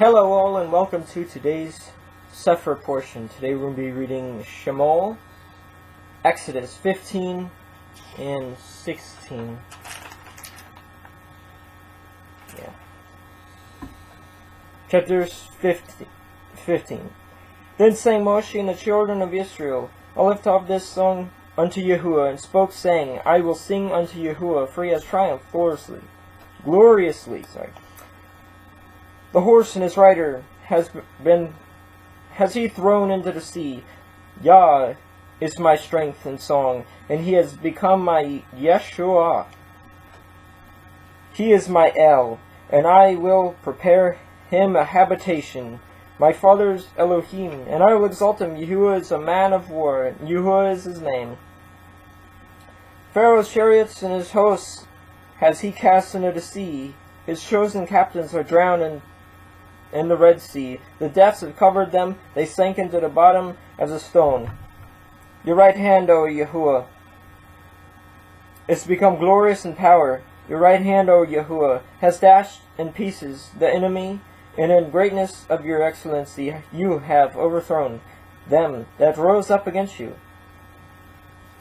Hello all and welcome to today's Sefer portion. Today we're going to be reading Shemot, Exodus 15 and 16. Chapters 15. Then sang Moshe and the children of Israel, I lift up this song unto Yahuwah, and spoke, saying, I will sing unto Yahuwah, for he has triumphed gloriously. The horse and his rider has he thrown into the sea. Yah is my strength and song, and he has become my Yeshua. He is my El, and I will prepare him a habitation, my father's Elohim, and I will exalt him. Yahuwah is a man of war, Yahuwah is his name. Pharaoh's chariots and his hosts has he cast into the sea. His chosen captains are drowned in the Red Sea. The depths have covered them, they sank into the bottom as a stone. Your right hand, O Yahuwah, is become glorious in power. Your right hand, O Yahuwah, has dashed in pieces the enemy, and in greatness of your excellency you have overthrown them that rose up against you.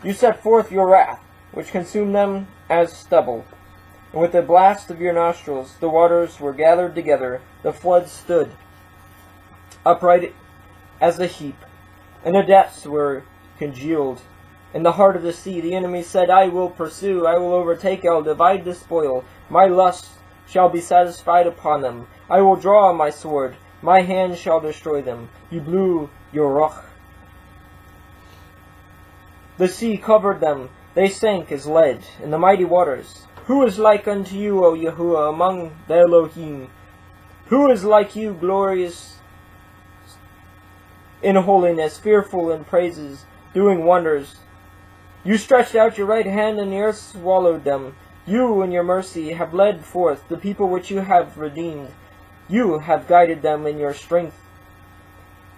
You set forth your wrath, which consumed them as stubble. And with the blast of your nostrils the waters were gathered together, the floods stood upright as a heap, and the depths were congealed. In the heart of the sea the enemy said, I will pursue, I will overtake, I will divide the spoil. My lust shall be satisfied upon them. I will draw my sword, my hand shall destroy them. You blew your ruach. The sea covered them, they sank as lead in the mighty waters. Who is like unto you, O Yahuwah, among the Elohim? Who is like you, glorious in holiness, fearful in praises, doing wonders? You stretched out your right hand, and the earth swallowed them. You, in your mercy, have led forth the people which you have redeemed. You have guided them in your strength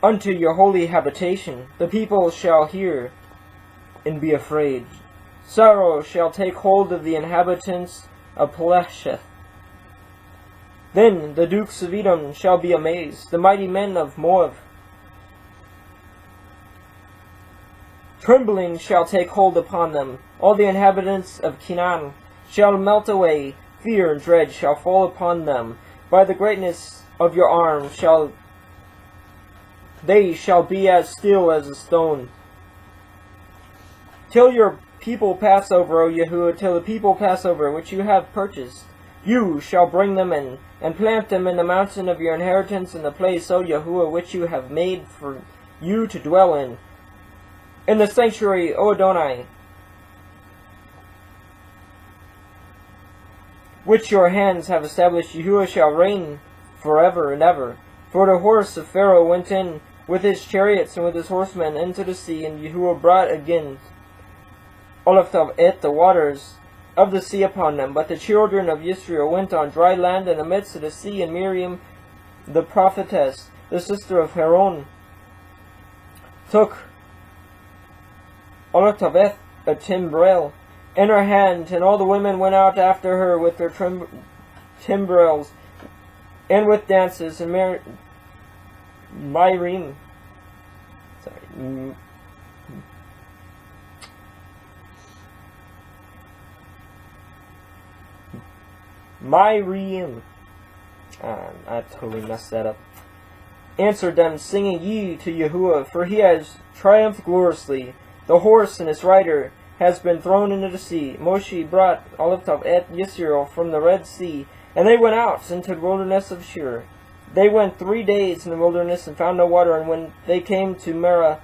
unto your holy habitation. The people shall hear and be afraid. Sorrow shall take hold of the inhabitants of Pelesheth. Then the dukes of Edom shall be amazed, the mighty men of Moab. Trembling shall take hold upon them. All the inhabitants of Canaan shall melt away. Fear and dread shall fall upon them. By the greatness of your arm they shall be as still as a stone. Till your people pass over, O Yahuwah, till the people pass over, which you have purchased. You shall bring them in, and plant them in the mountain of your inheritance, in the place, O Yahuwah, which you have made for you to dwell in the sanctuary, O Adonai, which your hands have established. Yahuwah shall reign forever and ever. For the horse of Pharaoh went in with his chariots and with his horsemen into the sea, and Yahuwah brought again the waters of the sea upon them. But the children of Israel went on dry land in the midst of the sea, and Miriam the prophetess, the sister of Aaron, took a timbrel in her hand, and all the women went out after her with their timbrels and with dances, and Miriam, I totally messed that up, answered them, singing, Ye to Yahuwah, for he has triumphed gloriously. The horse and his rider has been thrown into the sea. Moshe brought Yisrael from the Red Sea, and they went out into the wilderness of Shur. They went 3 days in the wilderness and found no water, and when they came to Marah,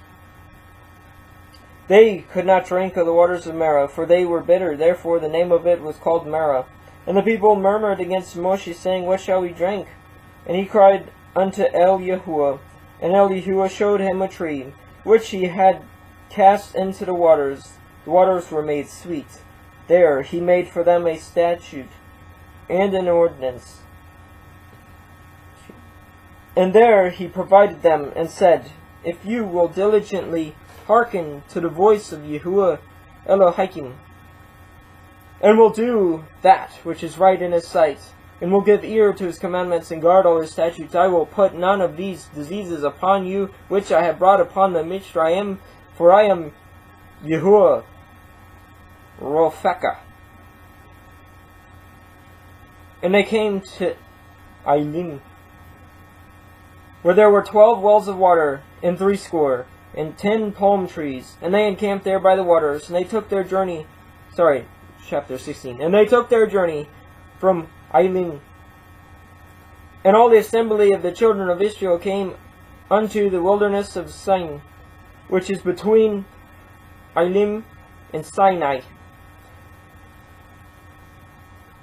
they could not drink of the waters of Marah, for they were bitter. Therefore the name of it was called Marah. And the people murmured against Moshe, saying, What shall we drink? And he cried unto El Yahuwah, and El Yahuwah showed him a tree, which he had cast into the waters. The waters were made sweet. There he made for them a statute and an ordinance. And there he provided them, and said, If you will diligently hearken to the voice of Yahuwah Elohim, and will do that which is right in his sight, and will give ear to his commandments, and guard all his statutes, I will put none of these diseases upon you, which I have brought upon the Mitzrayim, for I am Yahuwah Ropheka. And they came to Elim, where there were 12 wells of water, and 80, and 10 palm trees, and they encamped there by the waters, and they took their journey, chapter 16, and they took their journey from Elim. And all the assembly of the children of Israel came unto the wilderness of Sin, which is between Elim and Sinai,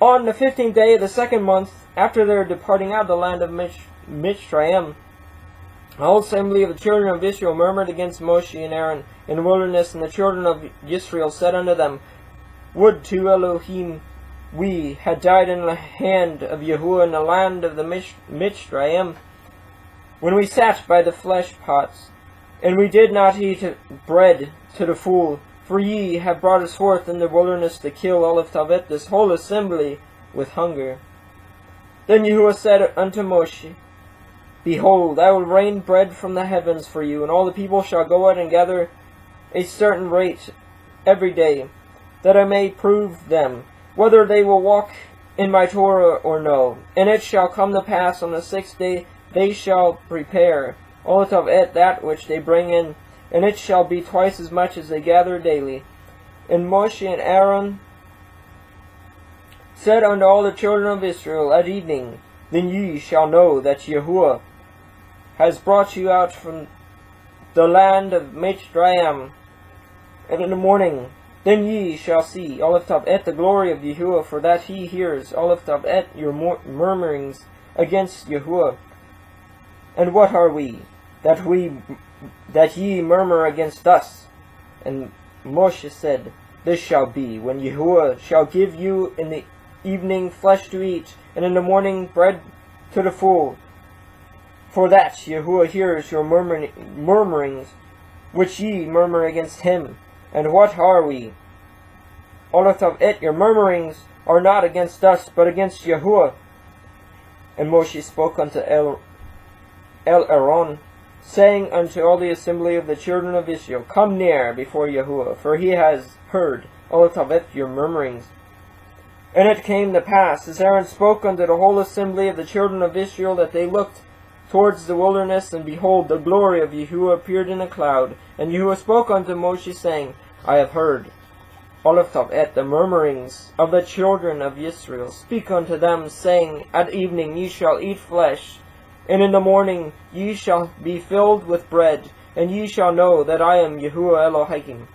on the 15th day of the 2nd month, after their departing out of the land of Mitzrayim. The whole assembly of the children of Israel murmured against Moshe and Aaron in the wilderness, and the children of Israel said unto them, Would to Elohim we had died in the hand of Yahuwah in the land of the Mitzrayim, when we sat by the flesh pots, and we did not eat bread to the full, for ye have brought us forth in the wilderness to kill all of Tavet, this whole assembly, with hunger. Then Yahuwah said unto Moshe, Behold, I will rain bread from the heavens for you, and all the people shall go out and gather a certain rate every day, that I may prove them, whether they will walk in my Torah or no. And it shall come to pass on the 6th day they shall prepare all of it, that which they bring in, and it shall be twice as much as they gather daily. And Moshe and Aaron said unto all the children of Israel at evening, Then ye shall know that Yahuwah has brought you out from the land of Mitzrayim. And in the morning, then ye shall see all of it, the glory of Yahuwah, for that he hears all of it, your murmurings against Yahuwah. And what are we, that ye murmur against us? And Moshe said, This shall be, when Yahuwah shall give you in the evening flesh to eat, and in the morning bread to the full. For that Yahuwah hears your murmurings, which ye murmur against him. And what are we? All of it, your murmurings are not against us, but against Yahuwah. And Moshe spoke unto Aaron, saying unto all the assembly of the children of Israel, Come near before Yahuwah, for he has heard all of it, your murmurings. And it came to pass, as Aaron spoke unto the whole assembly of the children of Israel, that they looked towards the wilderness, and behold, the glory of Yahuwah appeared in a cloud. And Yahuwah spoke unto Moshe, saying, I have heard all of it, the murmurings of the children of Israel. Speak unto them, saying, At evening ye shall eat flesh, and in the morning ye shall be filled with bread, and ye shall know that I am Yahuwah Elohim.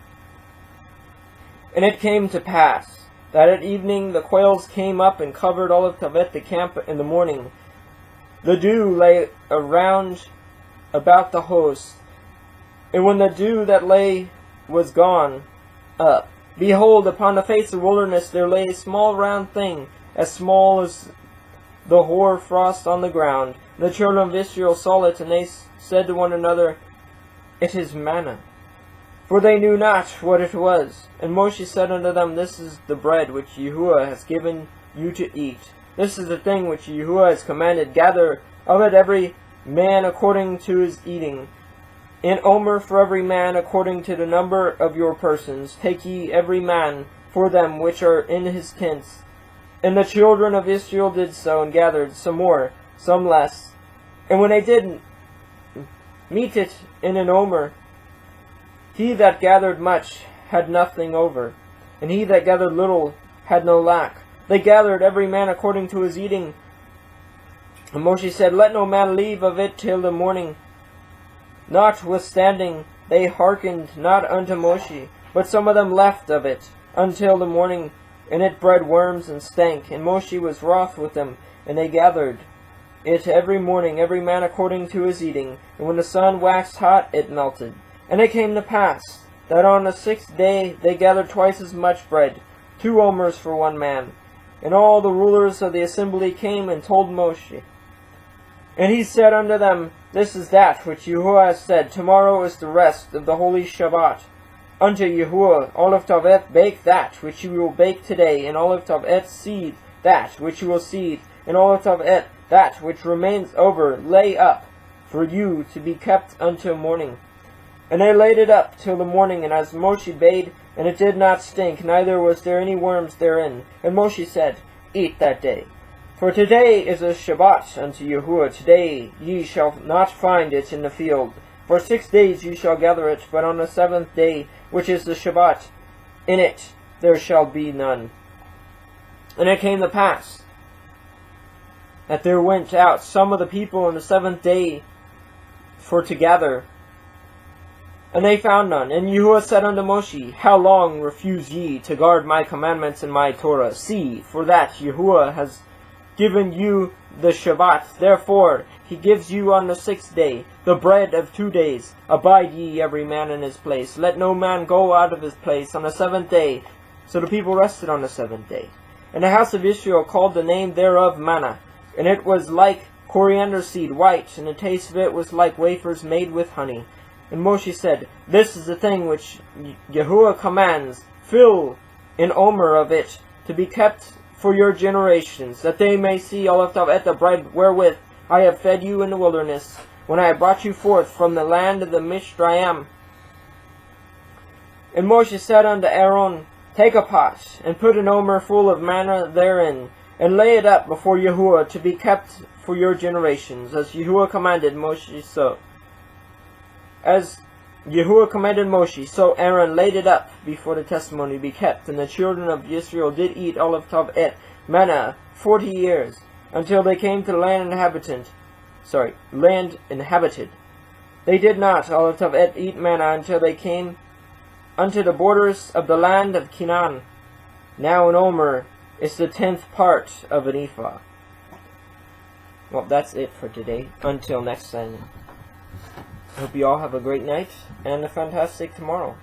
And it came to pass, that at evening the quails came up and covered all of Tavet the camp. In the morning the dew lay around about the host. And when the dew that lay was gone up, behold, upon the face of the wilderness there lay a small round thing, as small as the hoar frost on the ground. And the children of Israel saw it, and they said to one another, It is manna. For they knew not what it was. And Moshe said unto them, This is the bread which Yahuwah has given you to eat. This is the thing which Yahuwah has commanded. Gather of it every man according to his eating. An omer for every man according to the number of your persons. Take ye every man for them which are in his tents. And the children of Israel did so, and gathered some more, some less. And when they did meet it in an omer, he that gathered much had nothing over, and he that gathered little had no lack. They gathered every man according to his eating. And Moshe said, Let no man leave of it till the morning. Notwithstanding, they hearkened not unto Moshe, but some of them left of it until the morning, and it bred worms and stank. And Moshe was wroth with them, and they gathered it every morning, every man according to his eating. And when the sun waxed hot, it melted. And it came to pass, that on the 6th day they gathered twice as much bread, 2 omers for one man. And all the rulers of the assembly came and told Moshe. And he said unto them, This is that which Yahuwah has said, Tomorrow is the rest of the holy Shabbat. Unto Yahuwah all of Tavet bake that which you will bake today, and all of Tavet seed that which you will seed, and all of it, that which remains over, lay up for you to be kept until morning. And they laid it up till the morning, and as Moshe bade, and it did not stink, neither was there any worms therein. And Moshe said, Eat that day. For today is a Shabbat unto Yahuwah. Today ye shall not find it in the field. For 6 days ye shall gather it, but on the 7th day, which is the Shabbat, in it there shall be none. And it came to pass that there went out some of the people on the 7th day for to gather, and they found none. And Yahuwah said unto Moshe, How long refuse ye to guard my commandments and my Torah? See, for that Yahuwah has given you the Shabbat. Therefore he gives you on the 6th day the bread of 2 days. Abide ye every man in his place. Let no man go out of his place on the 7th day. So the people rested on the 7th day. And the house of Israel called the name thereof manna. And it was like coriander seed, white, and the taste of it was like wafers made with honey. And Moshe said, This is the thing which Yahuwah commands. Fill an omer of it to be kept for your generations, that they may see all of the bread wherewith I have fed you in the wilderness, when I have brought you forth from the land of the Mishraim. And Moshe said unto Aaron, Take a pot, and put an omer full of manna therein, and lay it up before Yahuwah to be kept for your generations, as Yahuwah commanded Moshe so. As Yahuwah commanded Moshe, so Aaron laid it up before the testimony to be kept. And the children of Israel did eat all of it manna 40 years, until they came to land inhabited. They did not all of it eat manna until they came unto the borders of the land of Canaan. Now an omer is the 10th part of an ephah. Well, that's it for today. Until next time. I hope you all have a great night and a fantastic tomorrow.